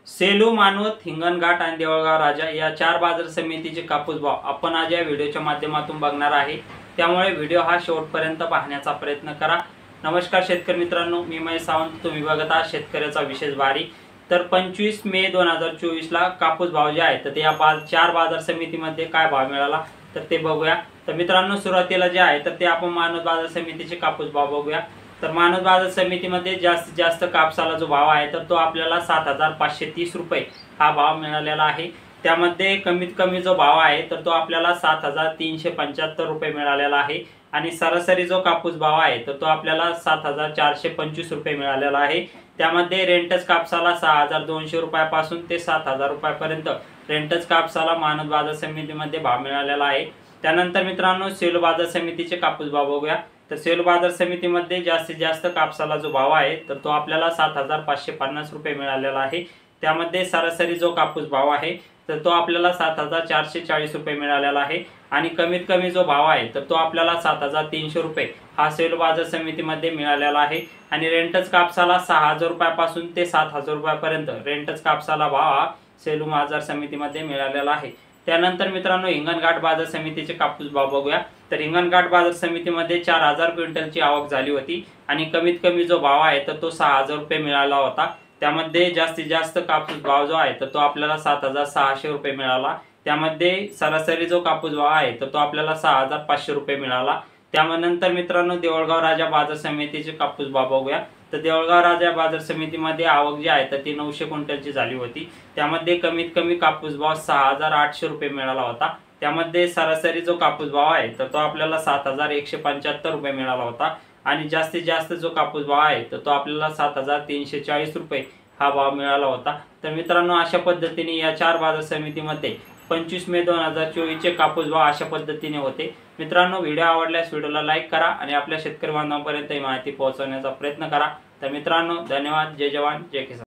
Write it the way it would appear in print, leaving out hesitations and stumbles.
सेलू, मानवत, हिंगणघाट आणि देऊळगाव राजा या 4 बाजार समितीचे कापूस भाव आपण आज या व्हिडिओच्या माध्यमातून बघणार आहे। त्यामुळे व्हिडिओ हा शेवटपर्यंत पाहण्याचा प्रयत्न करा। नमस्कार शेतकरी मित्रांनो, मी महेश सावंत, तुम्ही बघत आहात शेतकऱ्याचा विशेष बारी। तर 25 मे 2024 ला कापूस भाव जे आहे तर ते या 4 बाजार समितीमध्ये काय भाव मिळाला तर ते बघूया। तर मित्रांनो, सुरुवातीला जे आहे तर ते आपण मानवत बाजार समितीचे कापूस भाव बघूया। तर मानवत बाजार समितीमध्ये जास्तीत जास्त कापसाला जो भाव आहे तर तो आपल्याला 7530 रुपये हा भाव मिळालेला आहे। त्यामध्ये कमीत कमी जो भाव आहे तर तो आपल्याला 7375 रुपये मिळालेला आहे आणि सरासरी जो कापूस भाव आहे तर तो आपल्याला 7425 रुपये मिळालेला आहे। त्यामध्ये रेंटच कापसाला 6200 रुपयापासून ते 7000 रुपयापर्यंत रेंटच कापसाला मानवत बाजार समितीमध्ये भाव मिळालेला आहे। त्यानंतर मित्रांनो, सेलू बाजार समितीचे कापूस भाव बघूया। तर सेलू बाजार समितीमध्ये जास्तीत जास्त कापसाला जो भाव आहे तर तो आपल्याला 7550 रुपये मिळालेला आहे। त्यामध्ये सरासरी जो कापूस भाव आहे तर तो आपल्याला 7440 रुपये मिळालेला आहे आणि कमीत कमी जो भाव आहे तर तो आपल्याला 7300 रुपये हा सेलू बाजार समितीमध्ये मिळालेला आहे आणि रेंटच कापसाला 6000 रुपयापासून ते 7000 रुपयापर्यंत रेंटच कापसाला भाव हा सेलू बाजार समितीमध्ये मिळालेला आहे। त्यानंतर मित्रांनो, हिंगणघाट बाजार समितीचे कापूस भाव बघूया। तर हिंगणघाट बाजार समितीमध्ये 4000 क्विंटलची आवक झाली होती आणि कमीत कमी जो भाव आहे तर तो 6000 रुपये मिळाला होता। त्यामध्ये जास्तीत जास्त कापूस भाव जो आहे तर तो आपल्याला 7600 रुपये मिळाला। त्यामध्ये सरासरी जो कापूस भाव आहे तर तो आपल्याला 6500 रुपये मिळाला। त्यानंतर मित्रांनो, देऊळगाव राजा बाजार समितीचे कापूस भाव बघूया। तर देऊळगाव राजा बाजार समितीमध्ये आवक जी आहे तर ती 900 क्विंटलची झाली होती। त्यामध्ये कमीत कमी कापूस भाव 6800 रुपये मिळाला होता। त्यामध्ये सरासरी जो कापूस भाव आहे तर तो आपल्याला 7175 रुपये मिळाला होता आणि जास्तीत जास्त जो कापूस भाव आहे तर तो आपल्याला 7340 रुपये हा भाव मिळाला होता। तर मित्रांनो, अशा पद्धतीने या 4 बाजार समितीमध्ये 25 मे 2024 चे कापूस भाव अशा पद्धतीने होते। मित्रांनो, व्हिडिओ आवडल्यास व्हिडिओला लाईक करा आणि आपल्या शेतकरी बांधवांपर्यंत ही माहिती पोहोचवण्याचा प्रयत्न करा। तर मित्रांनो, धन्यवाद। जय जवान जय किसान।